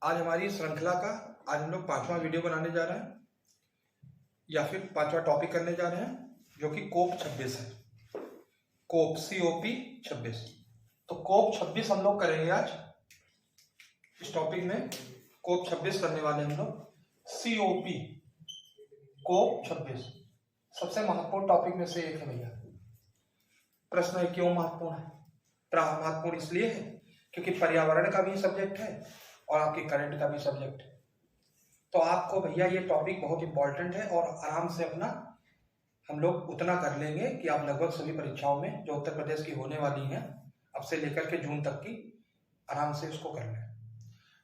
आज हमारी श्रृंखला का आज हम लोग 5वां वीडियो बनाने जा रहे हैं या फिर 5वां टॉपिक करने जा रहे हैं, जो कि कोप 26 है। कोप COP 26। तो कोप 26 हम लोग करेंगे आज। इस टॉपिक में कोप 26 करने वाले हम लोग। COP कोप 26 सबसे महत्वपूर्ण टॉपिक में से एक है भैया। प्रश्न है क्यों महत्वपूर्ण है? महत्वपूर्ण इसलिए है क्योंकि पर्यावरण का भी सब्जेक्ट है और आपके करंट का भी सब्जेक्ट है। तो आपको भैया ये टॉपिक बहुत इंपॉर्टेंट है और आराम से अपना हम लोग उतना कर लेंगे कि आप लगभग सभी परीक्षाओं में जो उत्तर प्रदेश की होने वाली हैं अब से लेकर के जून तक की आराम से उसको कर लें।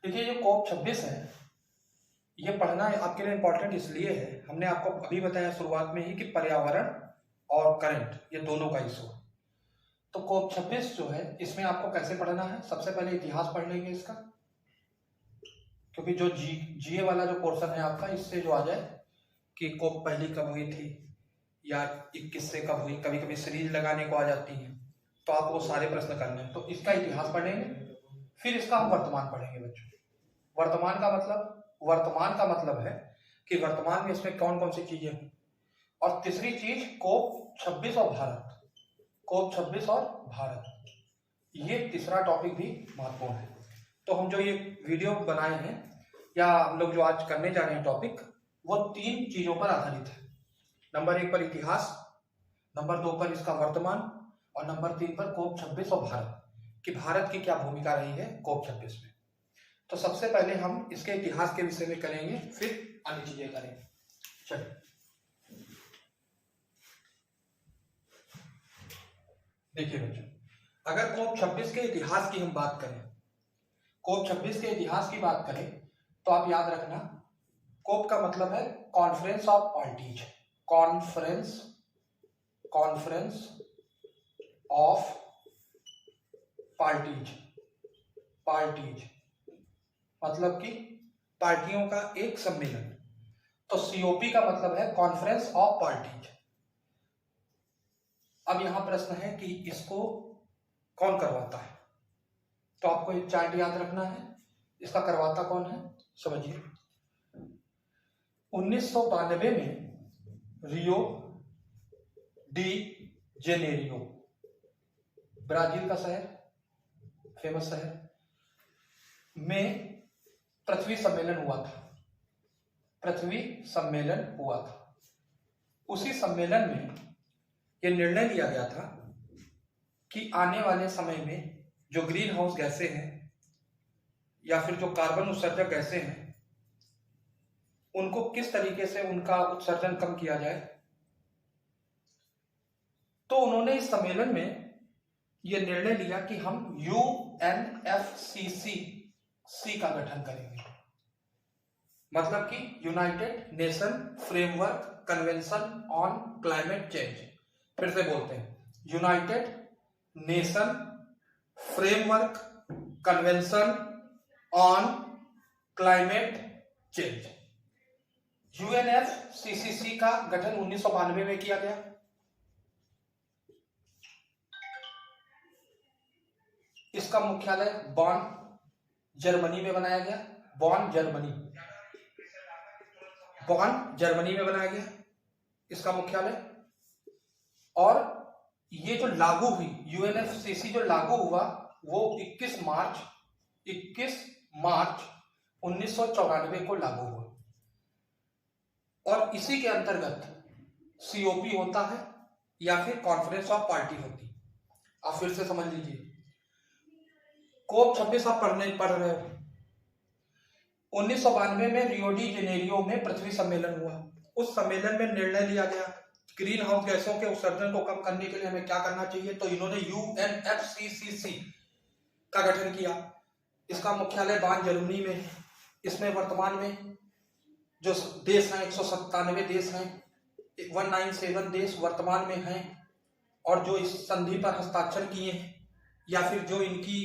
देखिए ये कोप 26 है, ये पढ़ना आपके लिए इंपॉर्टेंट इसलिए है, हमने आपको अभी बताया शुरुआत में ही कि पर्यावरण और करंट ये दोनों का इशू है। तो कोप 26 जो है इसमें आपको कैसे पढ़ना है, सबसे पहले इतिहास पढ़ लेंगे इसका, क्योंकि जो जीए वाला जो पोर्शन है आपका, इससे जो आ जाए कि कोप पहली कब हुई थी या 21 से कब हुई, कभी कभी सीरीज लगाने को आ जाती है, तो आप वो सारे प्रश्न करने हैं। तो इसका इतिहास पढ़ेंगे, फिर इसका हम वर्तमान पढ़ेंगे बच्चों। वर्तमान का मतलब है कि वर्तमान में इसमें कौन कौन सी चीजें हैं। और तीसरी चीज कोप 26 और भारत। कोप 26 और भारत, ये तीसरा टॉपिक भी महत्वपूर्ण है। तो हम जो ये वीडियो बनाए हैं या हम लोग जो आज करने जा रहे हैं टॉपिक, वो 3 चीजों पर आधारित है। नंबर 1 पर इतिहास, नंबर 2 पर इसका वर्तमान और नंबर 3 पर कोप 26 और भारत, कि भारत की क्या भूमिका रही है कोप 26 में। तो सबसे पहले हम इसके इतिहास के विषय में करेंगे, फिर अन्य चीजें करेंगे। चलिए देखिए बच्चों, अगर कोप 26 के इतिहास की हम बात करें, कोप 26 के इतिहास की बात करें तो आप याद रखना, कोप का मतलब है conference of parties. Conference of parties मतलब कि पार्टियों का एक सम्मेलन। तो COP का मतलब है कॉन्फ्रेंस ऑफ पार्टीज। अब यहां प्रश्न है कि इसको कौन करवाता है, तो आपको एक चार्ट याद रखना है, इसका करवाता कौन है समझिए। 1992 में रियो डी जेनेरियो, ब्राजील का शहर, फेमस शहर में पृथ्वी सम्मेलन हुआ था। उसी सम्मेलन में यह निर्णय लिया गया था कि आने वाले समय में जो ग्रीन हाउस गैसें हैं या फिर जो कार्बन उत्सर्जक गैसें हैं, उनको किस तरीके से उनका उत्सर्जन कम किया जाए। तो उन्होंने इस सम्मेलन में यह निर्णय लिया कि हम UNFCCC का गठन करेंगे, मतलब कि United nation framework convention on climate change. फिर से बोलते हैं, United nation framework convention on climate change. UNFCCC का गठन 1992 में किया गया। इसका मुख्यालय बॉन जर्मनी में बनाया गया। बॉन जर्मनी में बनाया गया इसका मुख्यालय। और ये जो लागू हुई UNFCCC जो लागू हुआ वो 21 मार्च 1994 को लागू हुआ। और इसी के अंतर्गत COP होता है या फिर कॉन्फ्रेंस ऑफ पार्टी होती। आप फिर से समझ लीजिए, कोप 26 आप पढ़ रहे हो। 1992 में रियो डी जेनेरियो में पृथ्वी सम्मेलन हुआ। उस सम्मेलन में निर्णय लिया गया ग्रीन हाउस गैसों के उत्सर्जन को कम करने के लिए हमें क्या करना चाहिए। तो इन्होंने UNFCCC का गठन किया। इसका मुख्यालय बॉन जर्मनी में है। इसमें वर्तमान में जो देश हैं 197 देश हैं, 197 देश वर्तमान में हैं, और जो इस संधि पर हस्ताक्षर किए हैं या फिर जो इनकी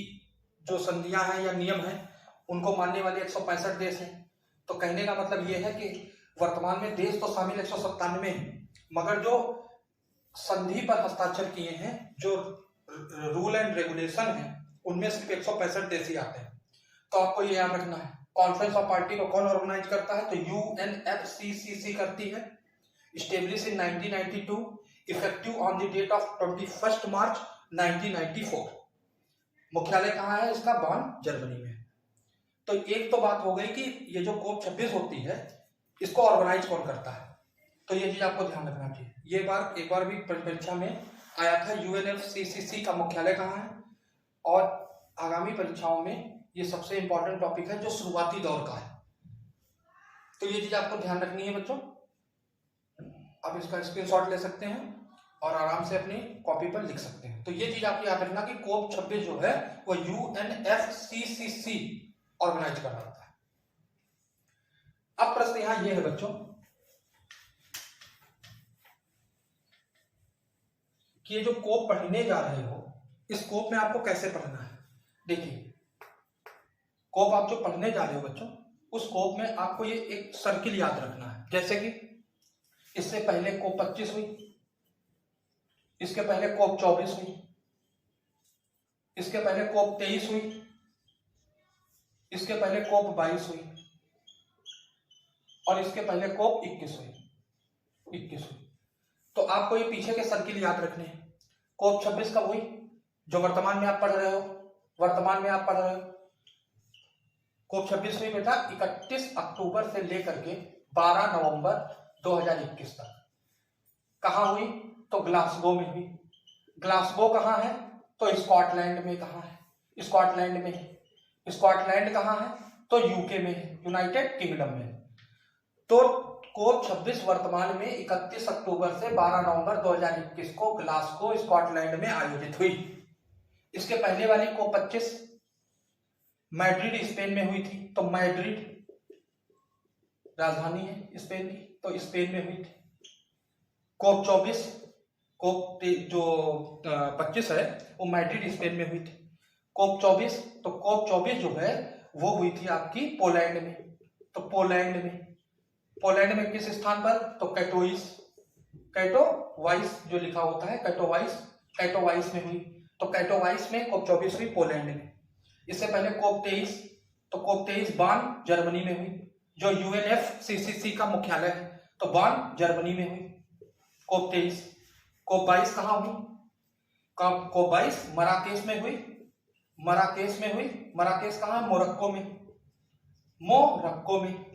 जो संधियां हैं या नियम हैं उनको मानने वाले 165 देश हैं। तो कहने का मतलब यह है कि वर्तमान में देश तो शामिल 197 हैं, मगर जो संधि पर हस्ताक्षर किए हैं, जो रूल एंड रेगुलेशन है, उनमें सिर्फ 165 देश ही आते हैं। तो आपको ये याद रखना है कॉन्फ्रेंस ऑफ पार्टी को कौन ऑर्गेनाइज करता है? तो UNFCCC करती है। Establish in 1992, effective on the date of 21 March 1994। मुख्यालय कहाँ है इसका? बॉन, जर्मनी में। तो एक तो बात हो गई कि ये जो कोप 26 होती है इसको ऑर्गेनाइज कौन करता है, तो ये चीज आपको ध्यान रखना चाहिए। ये बार एक बार भी परीक्षा में आया था, UNFCCC का मुख्यालय कहाँ है, और आगामी परीक्षाओं में ये सबसे इंपॉर्टेंट टॉपिक है जो शुरुआती दौर का है। तो ये चीज आपको ध्यान रखनी है बच्चों। आप इसका स्क्रीनशॉट ले सकते हैं और आराम से अपनी कॉपी पर लिख सकते हैं। तो ये चीज आप याद रखना कि कोप 26 जो है वो UNFCCC ऑर्गेनाइज कर रहा है। अब प्रश्न यहां ये है बच्चों कि ये जो कोप पढ़ने जा रहे हो, इस कोप में आपको कैसे पढ़ना है। देखिए, कोप आप जो पढ़ने जा रहे हो बच्चों, उस कोप में आपको ये एक सर्किल याद रखना है। जैसे कि इससे पहले कोप 25 हुई, इसके पहले कोप 24 हुई, इसके पहले कोप 23 हुई, इसके पहले कोप 22 हुई, और इसके पहले कोप 21 हुई। तो आपको ये पीछे के सर्किल याद रखने हैं। कोप 26 कब हुई? जो वर्तमान में आप पढ़ रहे हो, कोप 26 हुई बेटा 31 अक्टूबर से लेकर के 12 नवंबर 2021 तक। कहां हुई? तो ग्लासगो में हुई। ग्लासगो कहां है? तो स्कॉटलैंड में। कहां है? स्कॉटलैंड में। स्कॉटलैंड कहां है? तो यूके में है, यूनाइटेड किंगडम में। तो कोप 26 वर्तमान में 31 अक्टूबर से 12 नवंबर 2021 को ग्लासगो स्कॉटलैंड में आयोजित हुई। इसके पहले वाली कोप 25 मैड्रिड स्पेन में हुई थी। तो मैड्रिड राजधानी है स्पेन की, तो स्पेन में हुई थी। कोप 24 कोप जो 25 है वो मैड्रिड स्पेन में हुई थी। कोप 24, तो कोप 24 जो है वो हुई थी आपकी पोलैंड में। तो पोलैंड में किस स्थान पर? तो कैटोवाइस जो लिखा होता है, कैटोवाइस में हुई। तो कैटोवाइस में कोप 24 हुई पोलैंड में। इससे पहले कोप 23, तो कोप 23 बॉन, जर्मनी में हुई, जो UNFCCC का मुख्यालय है। तो बॉन, जर्मनी में हुई कोप 23। कोप 22 कहां हुई? कोप 22 मराकेश में हुई। मराकेश कहां? मोरक्को में।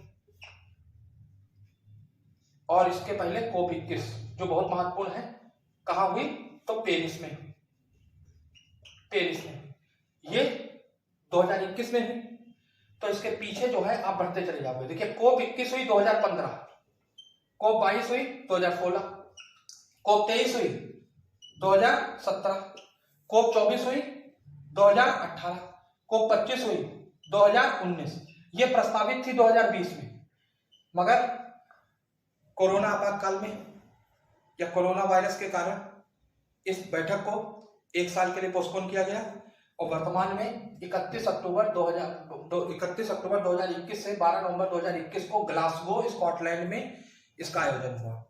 और इसके पहले कोप 21 जो बहुत महत्वपूर्ण है, कहां हुई? तो पेरिस में। ये 2021 में हुई। तो इसके पीछे जो है आप बढ़ते चले जाओगे। देखिए, कोप 21 हुई 2015, कोप 22 हुई 2016, कोप 23 हुई 2017, कोप 24 हुई 2018, कोप 25 हुई 2019। ये प्रस्तावित थी 2020 में, मगर कोरोना आपातकाल में या कोरोना वायरस के कारण इस बैठक को एक साल के लिए पोस्टपोन किया गया, और वर्तमान में 31 अक्टूबर 2021 से 12 नवंबर 2021 को ग्लासगो स्कॉटलैंड में इसका आयोजन हुआ।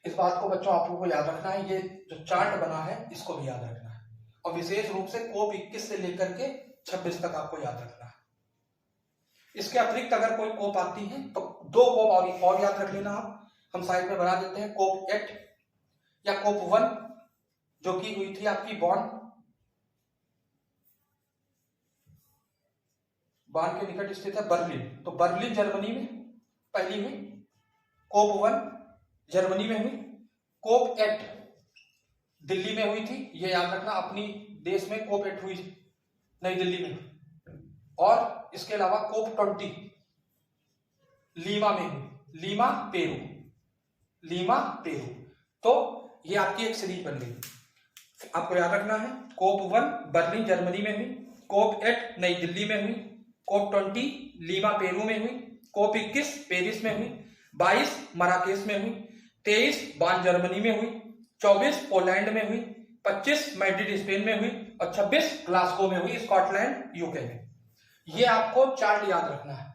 इस बात को बच्चों आप लोगों को याद रखना है। ये जो चार्ट बना है इसको भी याद रखना है, और विशेष रूप से कोप 21 से लेकर के 26 तक आपको याद रखना है। इसके अतिरिक्त अगर कोई कोप आती है तो 2 कोप और याद रख लेना आप। हम साइड में बना देते हैं। कोप 8 या कोप 1 जो की हुई थी आपकी बॉन के निकट स्थित है बर्लिन। तो बर्लिन जर्मनी में पहली हुई। कोप 1 जर्मनी में हुई। कोप 8 दिल्ली में हुई थी, ये याद रखना। अपनी देश में कोप 8 हुई नई दिल्ली में। और इसके अलावा कोप 20 लीमा में हुई, लीमा पेरू। तो ये आपकी एक सीरीज बन गई। आपको याद रखना है, कोप 1 बर्लिन जर्मनी में हुई, कोप 8 नई दिल्ली में हुई, कोप 20 लीमा पेरू में हुई, कोप 21 पेरिस में हुई, 22 मराकेश में हुई, 23 बॉन जर्मनी में हुई, 24 पोलैंड में हुई, 25 मैड्रिड स्पेन में हुई, और 26 ग्लासगो में हुई, स्कॉटलैंड यूके में। ये आपको चार्ट याद रखना है,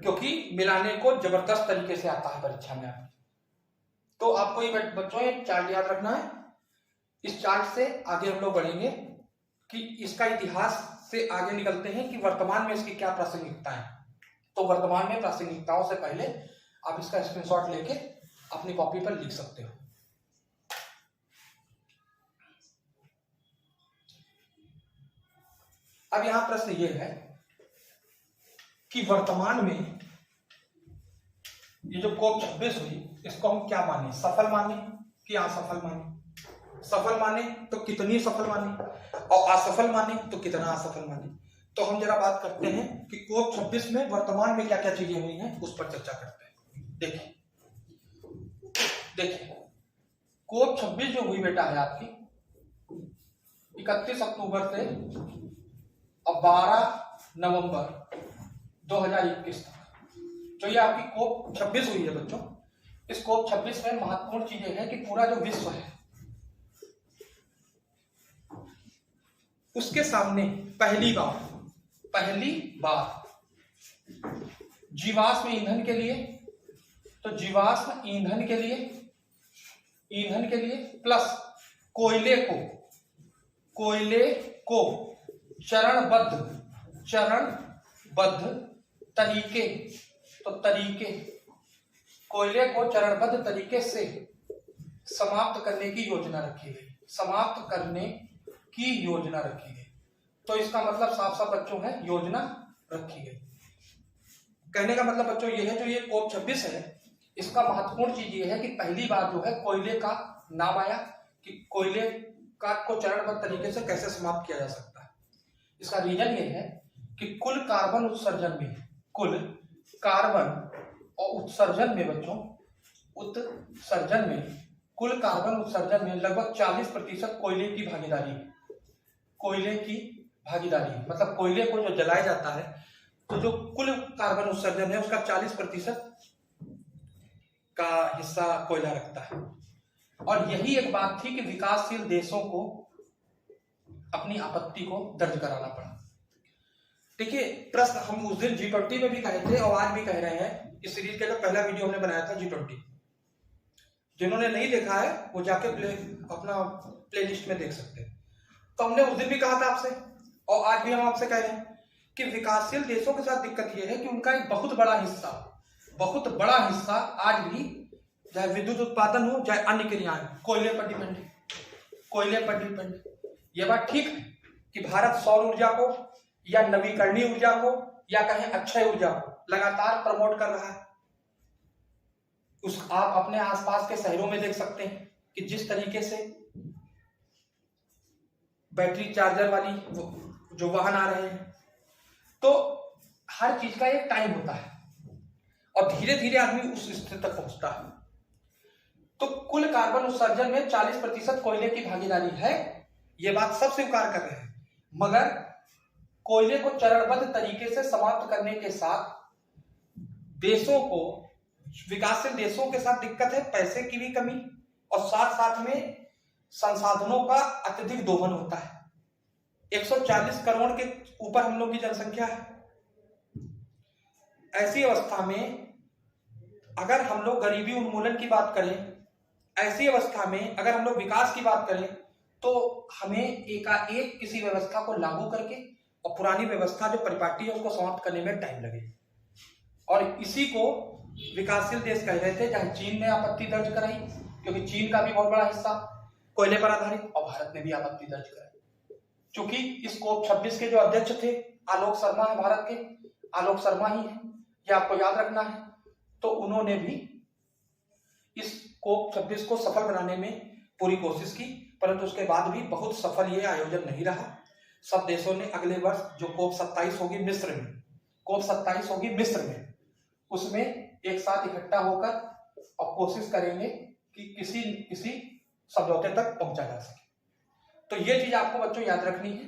क्योंकि मिलाने को जबरदस्त तरीके से आता है परीक्षा में आपकी। तो आपको ये बच्चों ये चार्ट याद रखना है। इस चार्ट से आगे हम लोग बढ़ेंगे कि इसका इतिहास से आगे निकलते हैं कि वर्तमान में इसकी क्या प्रासंगिकता है। तो वर्तमान में प्रासंगिकताओं से पहले आप इसका स्क्रीनशॉट लेके अपनी कॉपी पर लिख सकते हो। अब यहां प्रश्न ये है कि वर्तमान में ये जो कोप 26 हुई इसको हम क्या माने, सफल माने कि असफल माने। सफल माने तो कितनी सफल माने और असफल माने तो कितना असफल माने। तो हम जरा बात करते हैं कि कोप 26 में वर्तमान में क्या क्या चीजें हुई हैं उस पर चर्चा करते हैं। देखिए कोप 26 जो हुई बेटा है आपकी 31 अक्टूबर से और 12 नवंबर 2021 तक, जो ये आपकी कोप 26 हुई है बच्चों। इस कोप 26 में महत्वपूर्ण चीजें हैं कि पूरा जो विश्व है उसके सामने पहली बार जीवाश्म ईंधन के लिए, तो जीवाश्म ईंधन के लिए प्लस कोयले को चरणबद्ध तरीके, तो कोयले को चरणबद्ध तरीके से समाप्त करने की योजना रखी गई। तो इसका मतलब साफ साफ बच्चों है योजना रखी गई। कहने का मतलब बच्चों ये है जो ये कोप 26 है इसका महत्वपूर्ण चीज ये है कि पहली बार जो है कोयले का नाम आया कि कोयले को चरणबद्ध तरीके से कैसे समाप्त किया जा सकता है। इसका रीजन ये है कि कुल कार्बन उत्सर्जन में बच्चों कुल कार्बन उत्सर्जन में लगभग 40% कोयले की भागीदारी है। मतलब कोयले को जो जलाया जाता है तो जो कुल कार्बन उत्सर्जन है उसका 40% का हिस्सा कोयला रखता है। और यही एक बात थी कि विकासशील देशों को अपनी आपत्ति को दर्ज कराना पड़ा। देखिए प्रश्न हम उस दिन G20 में भी कहे थे और आज भी कह रहे हैं। इस सीरीज का जो पहला वीडियो हमने बनाया था G20, जिन्होंने नहीं देखा है वो जाके अपना प्लेलिस्ट में देख सकते हैं। तो हमने उस दिन भी कहा था आपसे और आज भी हम आपसे कह रहे हैं कि विकासशील देशों के साथ दिक्कत यह है कि उनका एक बहुत बड़ा हिस्सा आज भी चाहे विद्युत उत्पादन हो चाहे अन्य क्रियाएं कोयले पर डिपेंड। ये बात ठीक है कि भारत सौर ऊर्जा को या नवीकरणीय ऊर्जा को या कहें अक्षय ऊर्जा को लगातार प्रमोट कर रहा है। आप अपने आसपास के शहरों में देख सकते हैं कि जिस तरीके से बैटरी चार्जर वाली जो वाहन आ रहे हैं, तो हर चीज का एक टाइम होता है और धीरे धीरे आदमी उस स्थिति तक पहुंचता है। तो कुल कार्बन उत्सर्जन में 40% कोयले की भागीदारी है, ये बात सब स्वीकार कर रहे हैं। मगर कोयले को चरणबद्ध तरीके से समाप्त करने के साथ विकासशील देशों के साथ दिक्कत है, पैसे की भी कमी और साथ में संसाधनों का अत्यधिक दोहन होता है। 140 करोड़ के ऊपर हम लोग की जनसंख्या है। ऐसी अवस्था में अगर हम लोग गरीबी उन्मूलन की बात करें, ऐसी अवस्था में अगर हम लोग विकास की बात करें, तो हमें एकाएक किसी व्यवस्था को लागू करके और पुरानी व्यवस्था जो परिपाटी है उसको समाप्त करने में टाइम लगे। और इसी को विकासशील देश कह रहे थे, चाहे चीन ने आपत्ति दर्ज कराई क्योंकि चीन का भी बहुत बड़ा हिस्सा कोयले पर आधारित, और भारत ने भी आपत्ति दर्ज कराई। क्योंकि इस कोप 26 के जो अध्यक्ष थे आलोक शर्मा है, भारत के आलोक शर्मा ही है, ये आपको याद रखना है। तो उन्होंने भी इस कोप 26 को सफल बनाने में पूरी कोशिश की, परंतु उसके बाद भी बहुत सफल ये आयोजन नहीं रहा। सब देशों ने अगले वर्ष जो कोप 27 होगी मिस्र में, उसमें एक साथ इकट्ठा होकर और कोशिश करेंगे कि किसी समझौते तक पहुंचा जा सके। तो ये चीज आपको बच्चों याद रखनी है।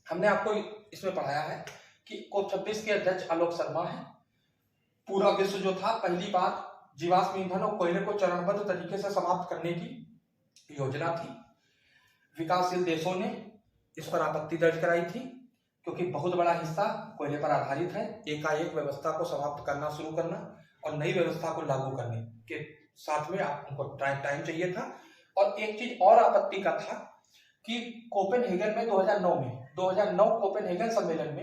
हमने आपको इसमें पढ़ाया है कि कोप 26 के अध्यक्ष आलोक शर्मा है। पूरा विश्व जो था पहली बार जीवाश्म ईंधन और कोयले को चरणबद्ध तरीके से समाप्त करने की योजना थी। विकासशील देशों ने इस पर आपत्ति दर्ज कराई थी क्योंकि बहुत बड़ा हिस्सा कोयले पर आधारित है। एकाएक व्यवस्था को समाप्त करना शुरू करना और नई व्यवस्था को लागू करने के साथ में उनको टाइम चाहिए था। और एक चीज और आपत्ति का था कि कोपेनहेगन में 2009 में 2009 कोपेनहेगन सम्मेलन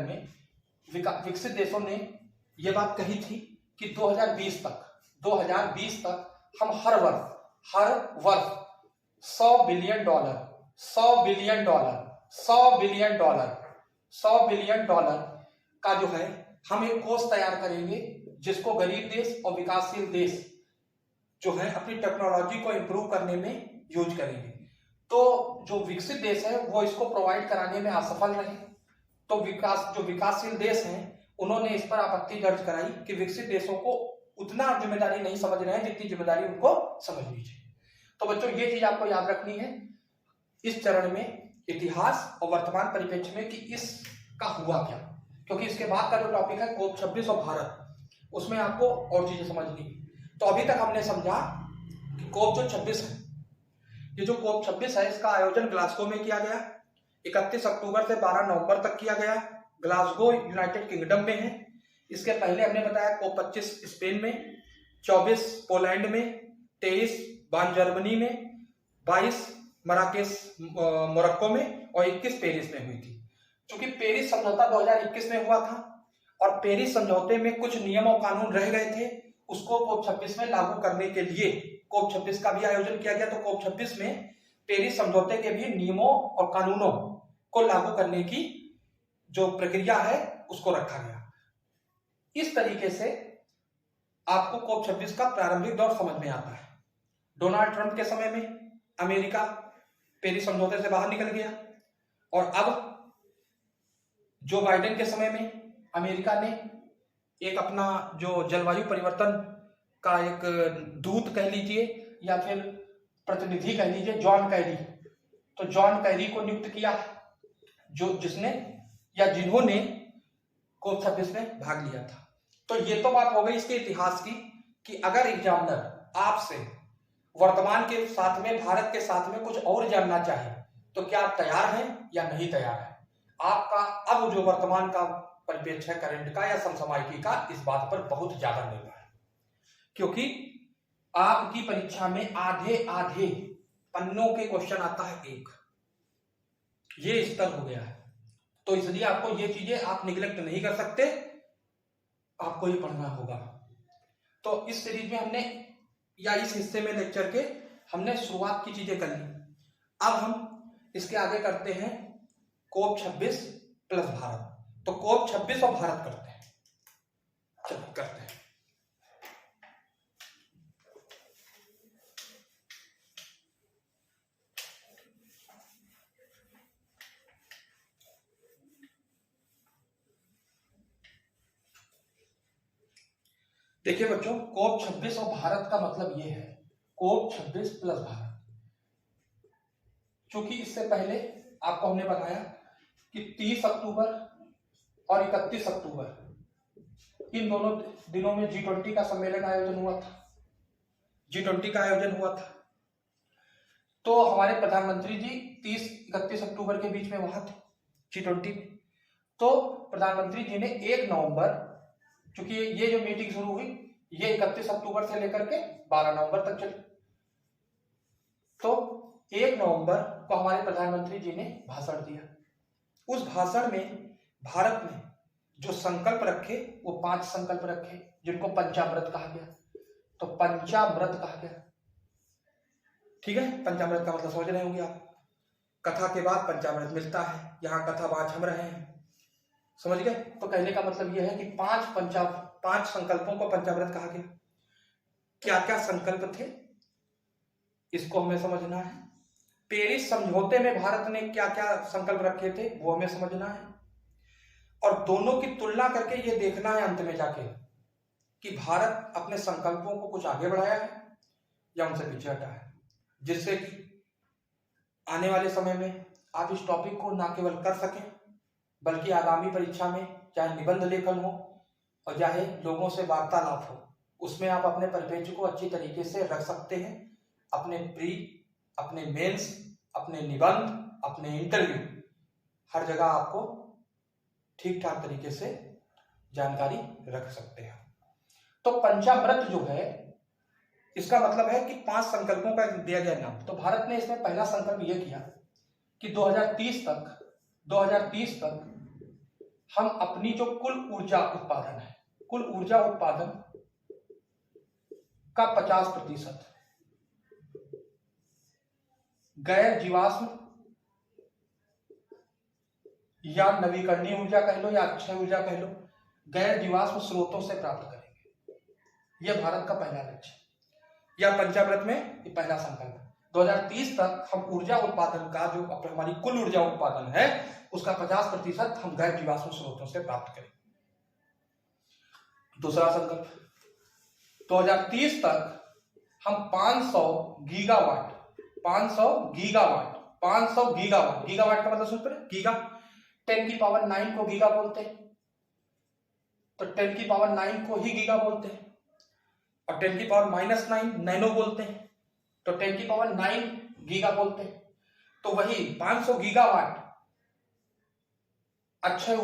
में विकसित देशों ने यह बात कही थी कि 2020 तक हम हर वर्ष 100 बिलियन डॉलर का जो है हम एक कोष तैयार करेंगे, जिसको गरीब देश और विकासशील देश जो है अपनी टेक्नोलॉजी को इंप्रूव करने में यूज करेंगे। तो जो विकसित देश है वो इसको प्रोवाइड कराने में असफल रहे, तो जो विकासशील देश हैं उन्होंने इस पर आपत्ति दर्ज कराई कि विकसित देशों को उतना जिम्मेदारी नहीं समझ रहे हैं जितनी जिम्मेदारी उनको समझनी चाहिए। तो बच्चों ये चीज आपको याद रखनी है इस चरण में, इतिहास और वर्तमान परिप्रेक्ष्य में, कि इसका हुआ क्या, क्योंकि इसके बाद का जो टॉपिक है कोप 26 और भारत, उसमें आपको और चीजें समझनी। तो अभी तक हमने समझा कि कोप जो 26 है, ये जो कोप 26 है इसका आयोजन ग्लासगो में किया गया, 31 अक्टूबर से 12 नवंबर तक किया गया। ग्लासगो यूनाइटेड किंगडम में है। इसके पहले हमने बताया कोप 25 स्पेन में, 24 पोलैंड में, 23 बान जर्मनी में, 22 मराकेश मोरक्को में और 21 पेरिस में हुई थी। क्योंकि पेरिस समझौता 2021 में हुआ था और पेरिस समझौते में कुछ नियम और कानून रह गए थे, उसको कोप 26 में लागू करने के लिए कोप 26 का भी आयोजन किया गया। तो कोप 26 में पेरिस समझौते के भी नियमों और कानूनों को लागू करने की जो प्रक्रिया है उसको रखा गया। इस तरीके से आपको कोप 26 का प्रारंभिक दौर समझ में आता है। डोनाल्ड ट्रंप के समय में अमेरिका पेरिस समझौते से बाहर निकल गया और अब जो बाइडेन के समय में अमेरिका ने एक अपना जो जलवायु परिवर्तन का एक दूत कह लीजिए या फिर प्रतिनिधि कह लीजिए, जॉन कैरी, तो जॉन कैरी को नियुक्त किया, जिन्होंने कोप 26 में भाग लिया था। तो ये तो बात हो गई इसके इतिहास की कि अगर एग्जामिनर आपसे वर्तमान के साथ में, भारत के साथ में कुछ और जानना चाहे तो क्या आप तैयार हैं या नहीं तैयार है। आपका अब जो वर्तमान का परिप्रेक्ष्य है, करंट का या समसामयिकी का, इस बात पर बहुत ज्यादा निर्भर है, क्योंकि आपकी परीक्षा में आधे पन्नों के क्वेश्चन आता है एक, ये स्तर हो गया है। तो इसलिए आपको ये चीजें आप निगलेक्ट नहीं कर सकते, आपको ये पढ़ना होगा। तो इस सीरीज में हमने, या इस हिस्से में लेक्चर के हमने शुरुआत की चीजें कर ली। अब हम इसके आगे करते हैं कोप 26 प्लस भारत। तो कोप 26 और भारत करते हैं, चलिए करते हैं। देखिए बच्चों, कोप 26 और भारत का मतलब ये है, कोप 26 प्लस भारत। क्योंकि इससे पहले आपको हमने बताया कि 30 अक्टूबर और 31 अक्टूबर इन दोनों दिनों में G20 का सम्मेलन आयोजन हुआ था, G20 का आयोजन हुआ था। तो हमारे प्रधानमंत्री जी 30-31 अक्टूबर के बीच में वहां थे G20 में। तो प्रधानमंत्री जी ने 1 नवंबर, क्योंकि ये जो मीटिंग शुरू हुई ये 31 अक्टूबर से लेकर के 12 नवंबर तक चली, तो 1 नवंबर को हमारे प्रधानमंत्री जी ने भाषण दिया। उस भाषण में भारत ने जो संकल्प रखे वो 5 संकल्प रखे, जिनको पंचामृत कहा गया। तो पंचामृत कहा गया, ठीक है। पंचामृत का मतलब समझ रहे होंगे आप, कथा के बाद पंचामृत मिलता है, यहाँ कथा बाँच हम रहे हैं, समझ गए। तो कहने का मतलब यह है कि 5 संकल्पों को पंचामृत कहा गया। क्या क्या संकल्प थे इसको हमें समझना है। पेरिस समझौते में भारत ने क्या क्या संकल्प रखे थे वो हमें समझना है, और दोनों की तुलना करके ये देखना है अंत में जाके कि भारत अपने संकल्पों को कुछ आगे बढ़ाया है या उनसे पीछे हटा है, जिससे कि आने वाले समय में आप इस टॉपिक को ना केवल कर सकें बल्कि आगामी परीक्षा में चाहे निबंध लेखन हो और चाहे लोगों से वार्तालाप हो, उसमें आप अपने परिप्रेक्ष्य को अच्छी तरीके से रख सकते हैं। अपने प्री, अपने मेंस, अपने निबंध, अपने इंटरव्यू, हर जगह आपको ठीक ठाक तरीके से जानकारी रख सकते हैं। तो पंचामृत जो है इसका मतलब है कि 5 संकल्पों का दिया गया नाम। तो भारत ने इसमें पहला संकल्प यह किया कि 2030 तक हम अपनी जो कुल ऊर्जा उत्पादन है, कुल ऊर्जा उत्पादन का 50% गैर जीवाश्म या नवीकरणीय ऊर्जा कह लो या अक्षय ऊर्जा कह लो, गैर जीवाश्म स्रोतों से प्राप्त करेंगे। यह भारत का पहला लक्ष्य या पंचामृत में ये पहला संकल्प है। 2030 तक हम ऊर्जा उत्पादन का जो हमारी कुल ऊर्जा उत्पादन है उसका 50% हम गैर जीवाश्म स्रोतों से प्राप्त करेंगे। दूसरा संकल्प, 2030 तक हम 500 गीगावाट, 500 गीगावाट, गीगावाट का मतलब सुन पड़े, गीगा 10⁹ को गीगा बोलते हैं, तो 10⁹ को ही गीगा बोलते हैं, और 10⁻⁹ नैनो बोलते हैं, तो 10⁹ गीगा बोलते हैं। तो वही 500 गीगावाट अक्षय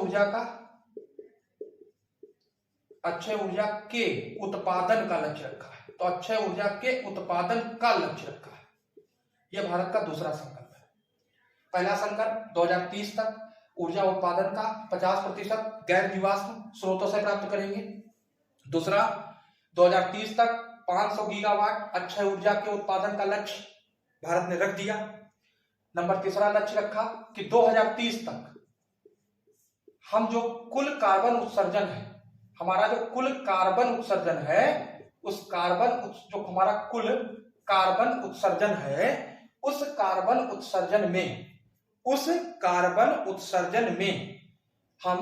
ऊर्जा के उत्पादन का लक्ष्य रखा है। तो अक्षय ऊर्जा के उत्पादन का लक्ष्य रखा है। यह भारत का दूसरा संकल्प है। पहला संकल्प 2030 तक ऊर्जा उत्पादन का 50% गैर जीवाश्म स्रोतों से प्राप्त करेंगे। दूसरा, 2030 तक 500 गीगावाट अक्षय ऊर्जा के उत्पादन का लक्ष्य भारत ने रख दिया। नंबर तीसरा लक्ष्य रखा कि 2030 तक हम जो कुल कार्बन उत्सर्जन है, हमारा जो कुल कार्बन उत्सर्जन है, उस जो हमारा कुल कार्बन उत्सर्जन है, उस कार्बन उत्सर्जन में हम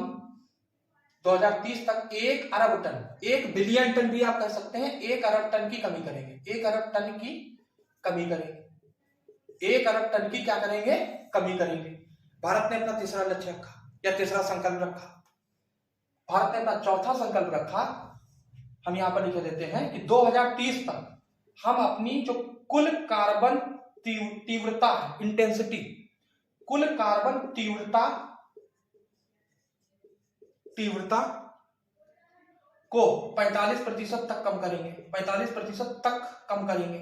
2030 तक 1 अरब टन, 1 बिलियन टन भी आप कह सकते हैं, 1 अरब टन की कमी करेंगे। 1 अरब टन की कमी करेंगे, 1 अरब टन की क्या करेंगे? कमी करेंगे। भारत ने अपना तीसरा लक्ष्य रखा या तीसरा संकल्प रखा। भारत ने अपना चौथा संकल्प रखा, हम यहां पर लिखे देते हैं कि 2030 तक हम अपनी जो कुल कार्बन तीव्रता है, इंटेंसिटी, कुल कार्बन तीव्रता को 45% तक कम करेंगे। 45% तक कम करेंगे।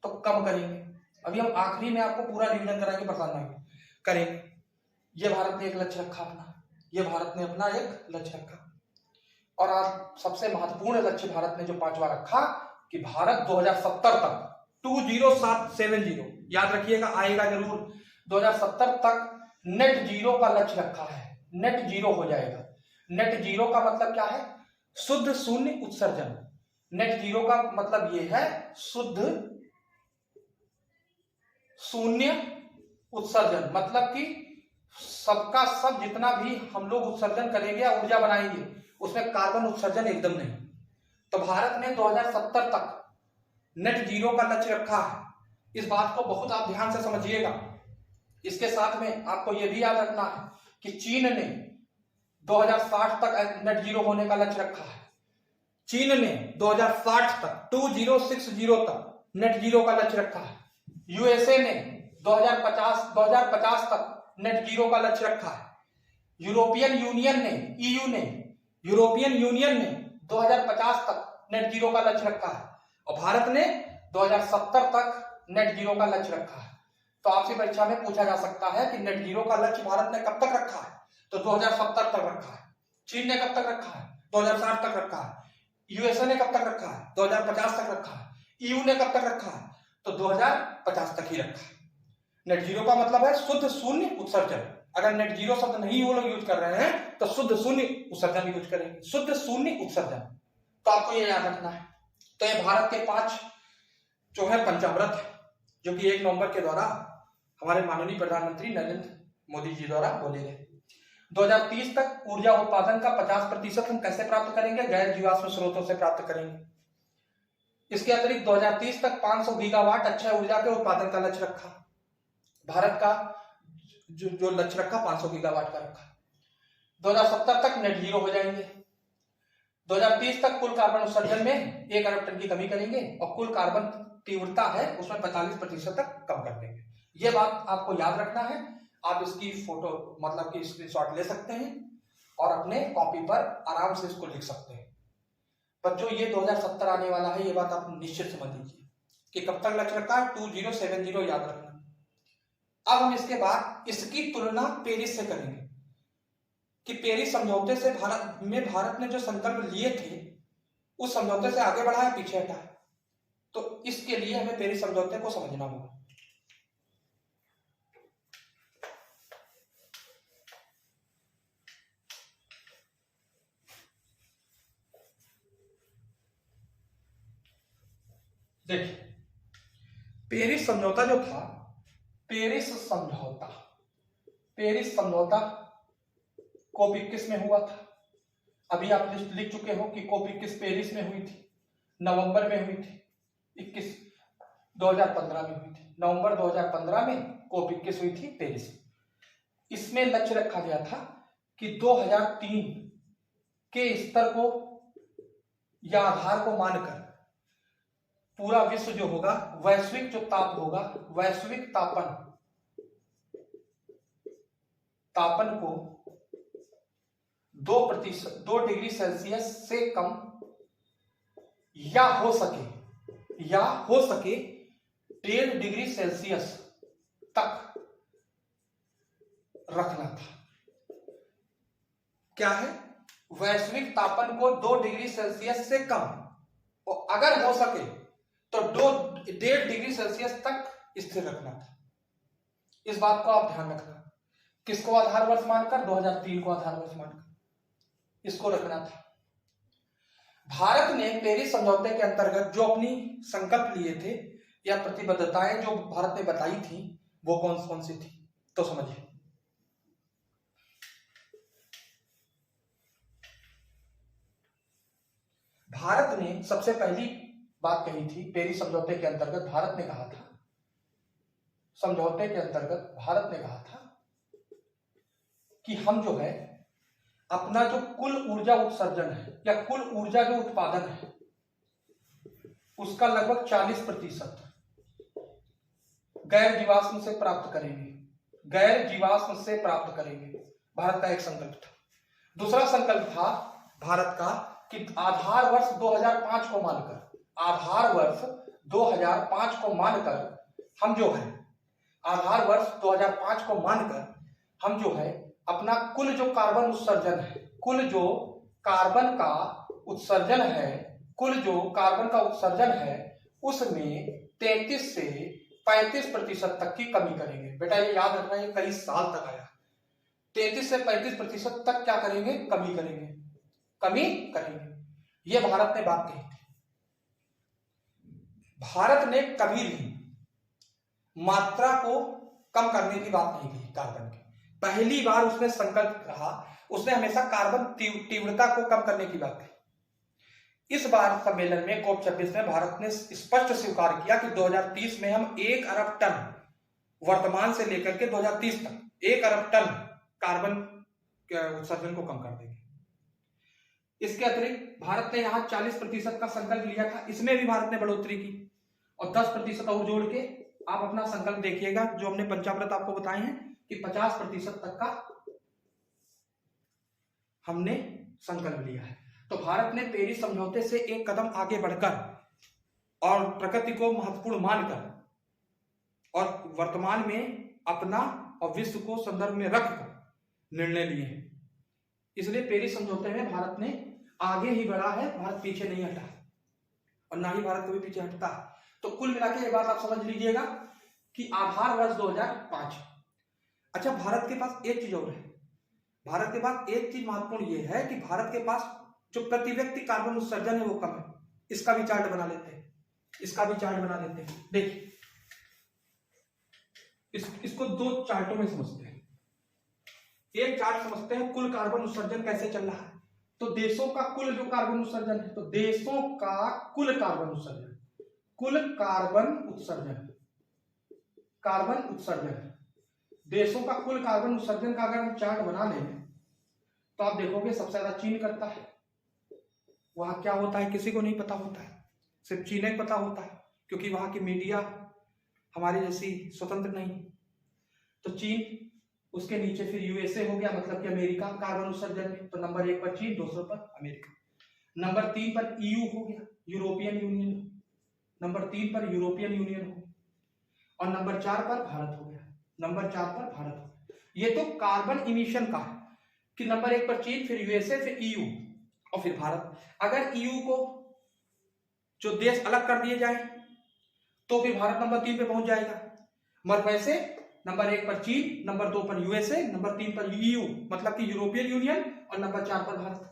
तो कम करेंगे, अभी हम आखिरी में आपको पूरा रिवीजन कराएंगे, परेशान नहीं करेंगे। यह भारत ने एक लक्ष्य रखा अपना, यह भारत ने अपना एक लक्ष्य रखा। और आज सबसे महत्वपूर्ण लक्ष्य भारत ने जो 5वां रखा कि भारत 2070 तक 2070, याद रखिएगा, आएगा जरूर, 2070 तक नेट जीरो का लक्ष्य रखा है। नेट जीरो हो जाएगा। नेट जीरो का मतलब क्या है? शुद्ध शून्य उत्सर्जन। नेट जीरो का मतलब यह है शुद्ध शून्य उत्सर्जन, मतलब कि सबका सब जितना भी हम लोग उत्सर्जन करेंगे या ऊर्जा बनाएंगे उसमें कार्बन उत्सर्जन एकदम नहीं। तो भारत ने 2070 तक नेट जीरो का लक्ष्य रखा है। इस बात को बहुत आप ध्यान से समझिएगा। इसके साथ में आपको यह भी याद रखना है कि चीन ने 2060 तक नेट जीरो होने का लक्ष्य रखा है। चीन ने 2060 तक 2060 तक नेट जीरो का लक्ष्य रखा है। यूएसए ने 2050 तक नेट जीरो का लक्ष्य रखा है। यूरोपियन यूनियन ने 2050 तक नेट जीरो का लक्ष्य रखा है और भारत ने 2070 तक नेट जीरो का लक्ष्य रखा है। तो आपसे परीक्षा में पूछा जा सकता है कि नेट जीरो का लक्ष्य भारत ने कब तक रखा है? तो 2070 तक रखा है। चीन ने कब तक रखा है? 2060 तक रखा है। यूएसए ने कब तक रखा है? 2050 तक रखा है। ईयू ने कब तक रखा है? तो 2050 तक ही रखा है। नेट जीरो का मतलब है शुद्ध शून्य उत्सर्जन। अगर नेट जीरो शब्द नहीं वो लोग यूज कर रहे हैं तो शुद्ध शून्य उत्सर्जन यूज करेंगे, शुद्ध शून्य उत्सर्जन। तो आपको ये याद रखना है। तो ये भारत के 5 जो है पंचामृत है, जो कि 1 नवंबर के द्वारा हमारे माननीय प्रधानमंत्री नरेंद्र मोदी जी द्वारा बोले गए। 2030 तक ऊर्जा उत्पादन का 50% हम कैसे प्राप्त करेंगे? गैर जीवाश्म स्रोतों से प्राप्त करेंगे। इसके अतिरिक्त 2030 तक 500 गीगावाट अक्षय ऊर्जा के उत्पादन का लक्ष्य रखा। भारत का जो लक्ष्य रखा 500 गीगावाट का रखा। 2070 तक नेट जीरो हो जाएंगे। 2030 तक कुल कार्बन उत्सर्जन में 1 अरब टन की कमी करेंगे और कुल कार्बन तीव्रता है उसमें 45% तक कम कर देंगे। यह बात आपको याद रखना है। आप इसकी फोटो मतलब कि स्क्रीनशॉट ले सकते हैं और अपने कॉपी पर आराम से इसको लिख सकते हैं। पर जो ये 2070 आने वाला है ये बात आप निश्चित समझ लीजिए कि कब तक लक्ष्य रखा है? 2070 याद रखना। अब हम इसके बाद इसकी तुलना पेरिस से करेंगे कि पेरिस समझौते से भारत ने जो संकल्प लिए थे उस समझौते से आगे बढ़ा है पीछे हटा है। तो इसके लिए हमें पेरिस समझौते को समझना होगा। देखिए, पेरिस समझौता जो था, पेरिस समझौता COP 21 में हुआ था। अभी आप लिस्ट लिख चुके हो कि COP 21 पेरिस में हुई थी, नवंबर में हुई थी, 2015 में हुई थी। नवंबर 2015 में COP 21 हुई थी पेरिस। इसमें लक्ष्य रखा गया था कि 2003 के स्तर को या आधार को मानकर पूरा विश्व जो होगा, वैश्विक जो ताप होगा, वैश्विक तापन को 2 डिग्री सेल्सियस से कम या हो सके 1.5 डिग्री सेल्सियस तक रखना था। क्या है? वैश्विक तापन को 2 डिग्री सेल्सियस से कम, और अगर हो सके तो 1.5 डिग्री सेल्सियस तक स्थिर रखना था। इस बात को आप ध्यान रखना। किसको आधार वर्ष मानकर? 2003 को आधार वर्ष मानकर इसको रखना था। भारत ने पेरिस समझौते के अंतर्गत जो अपनी संकल्प लिए थे या प्रतिबद्धताएं जो भारत ने बताई थी वो कौन कौन सी थी, तो समझिए। भारत ने सबसे पहली बात कही थी पेरिस समझौते के अंतर्गत। भारत ने कहा था कि हम जो है अपना जो कुल ऊर्जा उत्सर्जन है या कुल ऊर्जा जो उत्पादन है उसका लगभग 40% गैर जीवाश्म से प्राप्त करेंगे। भारत का एक संकल्प था। दूसरा संकल्प था भारत का कि आधार वर्ष 2005 को मानकर हम जो है अपना कुल जो कार्बन उत्सर्जन है उसमें 33 से 35% तक की कमी करेंगे। बेटा ये याद रखना, ये कई साल तक आया। 33 से 35% तक क्या करेंगे? कमी करेंगे। ये भारत ने बात कही थी। भारत ने कभी भी मात्रा को कम करने की बात नहीं कही कार्बन की। पहली बार उसने संकल्प रहा, उसने हमेशा कार्बन तीव्रता को कम करने की बात कही। इस बार सम्मेलन में COP 26 में भारत ने स्पष्ट स्वीकार किया कि 2030 में हम 1 अरब टन, वर्तमान से लेकर के 2030 तक 1 अरब टन कार्बन उत्सर्जन को कम कर देंगे। इसके अतिरिक्त भारत ने यहाँ 40% का संकल्प लिया था, इसमें भी भारत ने बढ़ोतरी की और 10% और जोड़ के आप अपना संकल्प देखिएगा जो हमने पंचामृत आपको बताए हैं कि 50% तक का हमने संकल्प लिया है। तो भारत ने पेरिस समझौते से एक कदम आगे बढ़कर और प्रकृति को महत्वपूर्ण मानकर और वर्तमान में अपना और विश्व को संदर्भ में रखकर निर्णय लिए हैं। इसलिए पेरिस समझौते में भारत ने आगे ही बढ़ा है, भारत पीछे नहीं हटा और ना ही भारत कभी पीछे हटता। तो कुल मिलाकर ये बात आप समझ लीजिएगा कि आधार वर्ष 2005। अच्छा, भारत के पास एक चीज और है। भारत के पास एक चीज महत्वपूर्ण ये है कि भारत के पास जो प्रति व्यक्ति कार्बन उत्सर्जन है वो कम है। इसका भी चार्ट बना लेते हैं। देखिए, इसको 2 चार्टों में समझते हैं। एक चार्ट समझते हैं कुल कार्बन उत्सर्जन कैसे चल रहा है। तो देशों का कुल जो कार्बन उत्सर्जन है, तो देशों का कुल कार्बन उत्सर्जन देशों का कुल कार्बन उत्सर्जन का अगर हम चार्ट बना लें तो आप देखोगे सबसे ज्यादा चीन करता है। वहां क्या होता है किसी को नहीं पता होता है, सिर्फ चीन ही पता होता है, क्योंकि वहां की मीडिया हमारी जैसी स्वतंत्र नहीं। तो चीन, उसके नीचे फिर यूएसए हो गया, मतलब कि अमेरिका कार्बन उत्सर्जन में। तो नंबर 1 पर चीन, दूसरे पर अमेरिका। नंबर 3 पर ईयू हो गया, यूरोपियन यूनियन। नंबर 3 पर यूरोपियन यूनियन हो गया और नंबर 4 पर भारत हो गया। नंबर 4 पर भारत। ये तो कार्बन इमिशन का है कि नंबर 1 पर चीन, फिर यूएसए, फिर ईयू और फिर भारत। अगर ईयू को जो देश अलग कर दिए जाए तो फिर भारत नंबर 3 पे पहुंच जाएगा। मगर वैसे नंबर 1 पर चीन, नंबर 2 पर यूएसए, नंबर 3 पर ईयू मतलब कि यूरोपियन यूनियन और नंबर 4 पर भारत।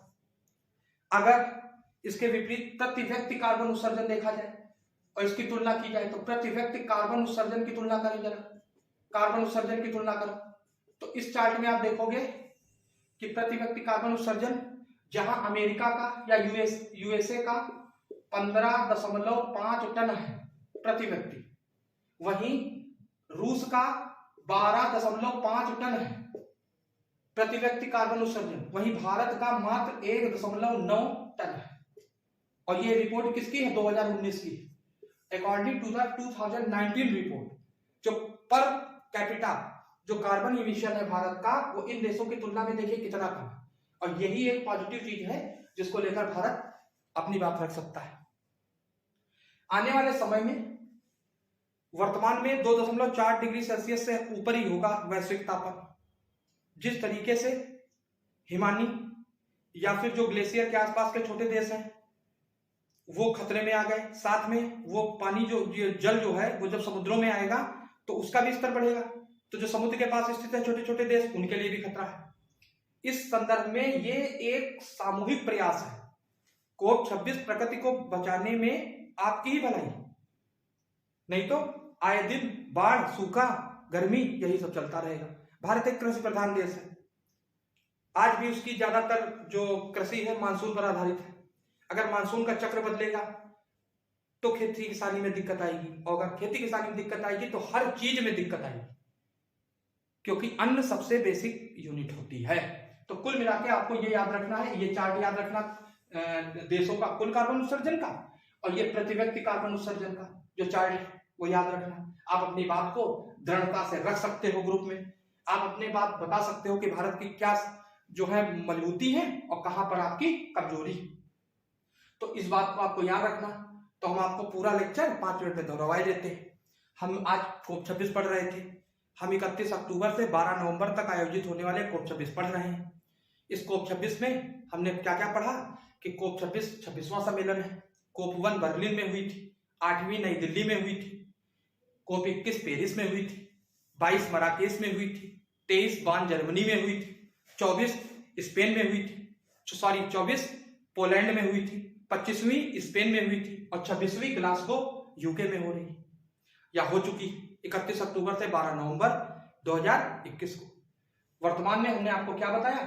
अगर इसके विपरीत प्रति व्यक्ति कार्बन उत्सर्जन देखा जाए और इसकी तुलना की जाए तो प्रति व्यक्ति कार्बन उत्सर्जन की तुलना करें जरा, कार्बन उत्सर्जन की तुलना करो तो इस चार्ट में आप देखोगे कि प्रति व्यक्ति कार्बन उत्सर्जन जहां अमेरिका का या यूएसए का 15.5 टन है प्रति व्यक्ति, वहीं रूस का 12.5 टन है प्रति व्यक्ति कार्बन उत्सर्जन, वहीं भारत का मात्र 1.9 टन है। और ये रिपोर्ट किसकी है? 2019 की, अकॉर्डिंग टू द 2019 रिपोर्ट। जो पर कैपिटा जो कार्बन इमिशन है भारत का, वो इन देशों की तुलना में देखिए कितना कम है। और यही एक पॉजिटिव चीज है जिसको लेकर भारत अपनी बात रख सकता है। आने वाले समय में वर्तमान में 2.4 डिग्री सेल्सियस से ऊपर ही होगा वैश्विक तापमान। जिस तरीके से हिमानी या फिर जो ग्लेशियर के आसपास के छोटे देश हैं वो खतरे में आ गए, साथ में वो पानी जो जल जो है वो जब समुद्रों में आएगा तो उसका भी स्तर बढ़ेगा, तो जो समुद्र के पास स्थित है छोटे छोटे देश, उनके लिए भी खतरा है। इस संदर्भ में ये एक सामूहिक प्रयास है। COP26 प्रकृति को बचाने में आपकी ही भलाई, नहीं तो आए दिन बाढ़, सूखा, गर्मी यही सब चलता रहेगा। भारत एक कृषि प्रधान देश है, आज भी उसकी ज्यादातर जो कृषि है मानसून पर आधारित है। अगर मानसून का चक्र बदलेगा तो खेती किसानी में दिक्कत आएगी, और अगर खेती किसानी में दिक्कत आएगी तो हर चीज में दिक्कत आएगी, क्योंकि अन्न सबसे बेसिक यूनिट होती है। तो कुल मिला के आपको ये याद रखना है, ये चार्ट याद रखना देशों का कुल कार्बन उत्सर्जन का और ये प्रति व्यक्ति कार्बन उत्सर्जन का जो चार्ट है वो याद रखना। आप अपनी बात को दृढ़ता से रख सकते हो ग्रुप में, आप अपनी बात बता सकते हो कि भारत की क्या जो है मजबूती है और कहां पर आपकी कमजोरी है। तो इस बात को आपको याद रखना। तो हम आपको पूरा लेक्चर 5 मिनट में दोहराए देते हैं। हम आज COP26 पढ़ रहे थे, हम 31 अक्टूबर से 12 नवंबर तक आयोजित होने वाले COP26 पढ़ रहे हैं। इस COP26 में हमने क्या क्या पढ़ा कि COP26 26वां सम्मेलन है। COP1 बर्लिन में हुई थी, 8वीं नई दिल्ली में हुई थी, COP21 पेरिस में हुई थी, 22 मराकेश में हुई थी, 23 बान जर्मनी में हुई थी, 24 स्पेन में हुई थी, 24 पोलैंड में हुई थी, 25वीं स्पेन में हुई थी और 26वीं ग्लासगो यूके में हो रही या हो चुकी 31 अक्टूबर से 12 नवंबर 2021 को। वर्तमान में हमने आपको क्या बताया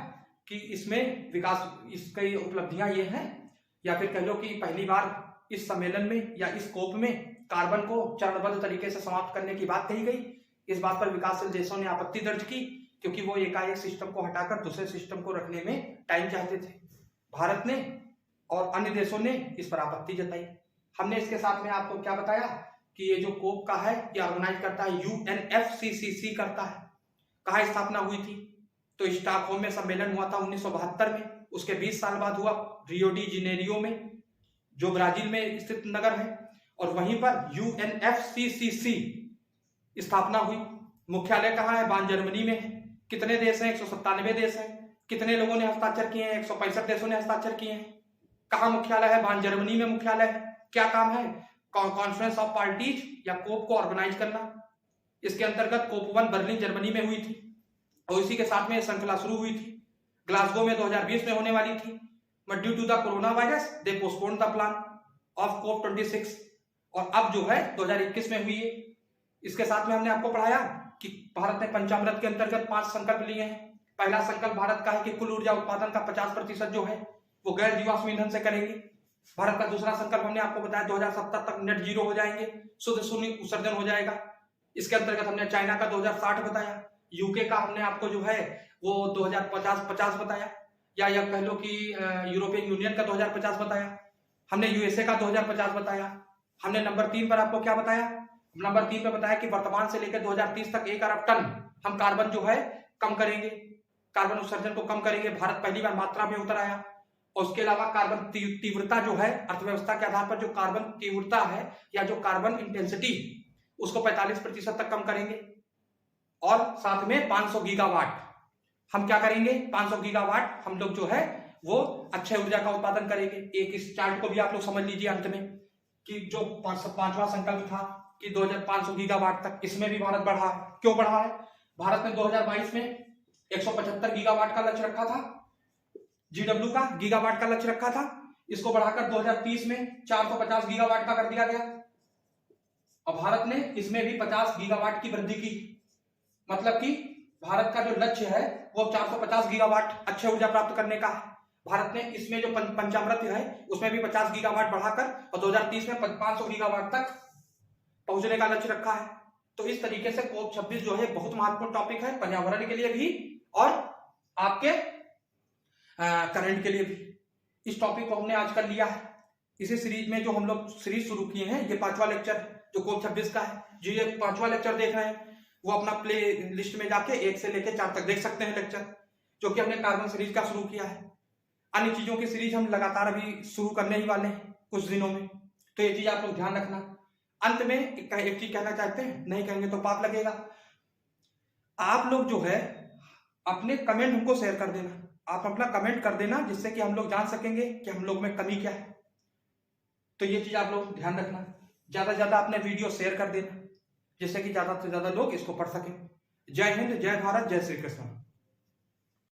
कि इसमें विकास, इसकी उपलब्धियां ये हैं, या फिर कह लो कि पहली बार इस सम्मेलन में या इस कोप में कार्बन को चरणबद्ध तरीके से समाप्त करने की बात कही गई। इस बात पर विकासशील देशों ने आपत्ति दर्ज की क्योंकि वो एकाएक सिस्टम को हटाकर दूसरे सिस्टम को रखने में टाइम चाहते थे। भारत ने और अन्य देशों ने इस पर आपत्ति जताई। हमने इसके साथ में आपको क्या बताया कि ये जो कोप का है ये ऑर्गेनाइज करता है UNFCCC करता है। कहाँ स्थापना हुई थी? तो स्टॉकहोम में सम्मेलन हुआ था 1972 में। उसके 20 साल बाद हुआ रियो डी जेनेरियो में, जो ब्राजील में स्थित नगर है, और वहीं पर UNFCCC स्थापना हुई। मुख्यालय कहाँ है? बान जर्मनी में है। कितने देश हैं? 197 देश हैं। कितने लोगों ने हस्ताक्षर किए हैं? 165 देशों ने हस्ताक्षर किए हैं। कहाँ मुख्यालय है? बान जर्मनी में मुख्यालय है। क्या काम है? कॉन्फ्रेंस ऑफ पार्टीज या कोप को ऑर्गेनाइज करना। इसके अंतर्गत COP1 बर्लिन जर्मनी में हुई थी और इसी के साथ में श्रृंखला शुरू हुई थी। ग्लासगो में 2020 में होने वाली थी, but due to the coronavirus they postponed the plan of COP26 और अब जो है 2021 में हुई है। इसके साथ में हमने आपको पढ़ाया कि भारत ने पंचामृत के अंतर्गत 5 संकल्प लिए हैं। पहला संकल्प भारत का है कि कुल ऊर्जा उत्पादन का 50% जो है वो गैर जीवाश्म ईंधन से करेंगे। भारत का दूसरा संकल्प हमने आपको बताया 2070 तक नेट जीरो हो जाएंगे, शुद्ध शून्य उत्सर्जन हो जाएगा। इसके अंतर्गत हमने चाइना का 2060 बताया, यूके का हमने आपको जो है वो 2050 बताया, या कह लो कि यूरोपियन यूनियन का 2050 बताया। हमने यूएसए का 2050 बताया। हमने नंबर 3 पर आपको क्या बताया? नंबर 3 पर बताया कि वर्तमान से लेकर 2030 तक 1 अरब टन हम कार्बन जो है कम करेंगे, कार्बन उत्सर्जन को कम करेंगे। भारत पहली बार मात्रा में उतर आया। और उसके अलावा कार्बन तीव्रता जो है, अर्थव्यवस्था के आधार पर जो कार्बन तीव्रता है या जो कार्बन इंटेंसिटी, उसको 45% तक कम करेंगे। और साथ में 500 गीगावाट। हम क्या करेंगे, 500 गीगावाट हम लोग जो है वो अक्षय ऊर्जा का उत्पादन करेंगे। एक इस चार्ट को भी आप लोग समझ लीजिए अंत में कि जो पांचवा संकल्प था कि 2500 गीगावाट तक, इसमें भी भारत बढ़ा है। क्यों बढ़ा है? भारत ने 2022 में 175 गीगावाट का लक्ष्य रखा था, जीडब्ल्यू का गीगावाट का लक्ष्य रखा था। इसको बढ़ाकर 2030 में 450 गीगावाट का कर दिया गया और भारत ने इसमें भी 50 गीगावाट की वृद्धि की। मतलब कि भारत का जो लक्ष्य है वो 450 गीगावाट अक्षय ऊर्जा प्राप्त करने का है। भारत ने इसमें जो पंचामृत है उसमें भी 50 गीगावाट बढ़ाकर और 2030 में 500 गीगावाट तक पहुंचने का लक्ष्य रखा है। तो इस तरीके से कोप 26 जो है बहुत महत्वपूर्ण टॉपिक है पर्यावरण के लिए भी और आपके करंट के लिए भी। इस टॉपिक को हमने आज कर लिया है। इसी सीरीज में जो हम लोग सीरीज शुरू किए हैं, ये 5वां लेक्चर जो कोप 26 का है। जो ये 5वां लेक्चर देख रहे हैं वो अपना प्ले लिस्ट में जाके 1 से लेकर 4 तक देख सकते हैं लेक्चर, जो कि हमने कार्बन सीरीज का शुरू किया है। अन्य चीजों की सीरीज हम लगातार अभी शुरू करने ही वाले हैं कुछ दिनों में, तो ये चीज आप लोग ध्यान रखना। अंत में एक चीज कहना चाहते हैं, नहीं कहेंगे तो पाप लगेगा। आप लोग जो है अपने कमेंट हमको शेयर कर देना, आप अपना कमेंट कर देना, जिससे कि हम लोग जान सकेंगे कि हम लोग में कमी क्या है। तो ये चीज आप लोग ध्यान रखना। ज्यादा से ज्यादा अपने वीडियो शेयर कर देना, जिससे कि ज्यादा से ज्यादा लोग इसको पढ़ सकें। जय हिंद, जय भारत, जय श्री कृष्ण।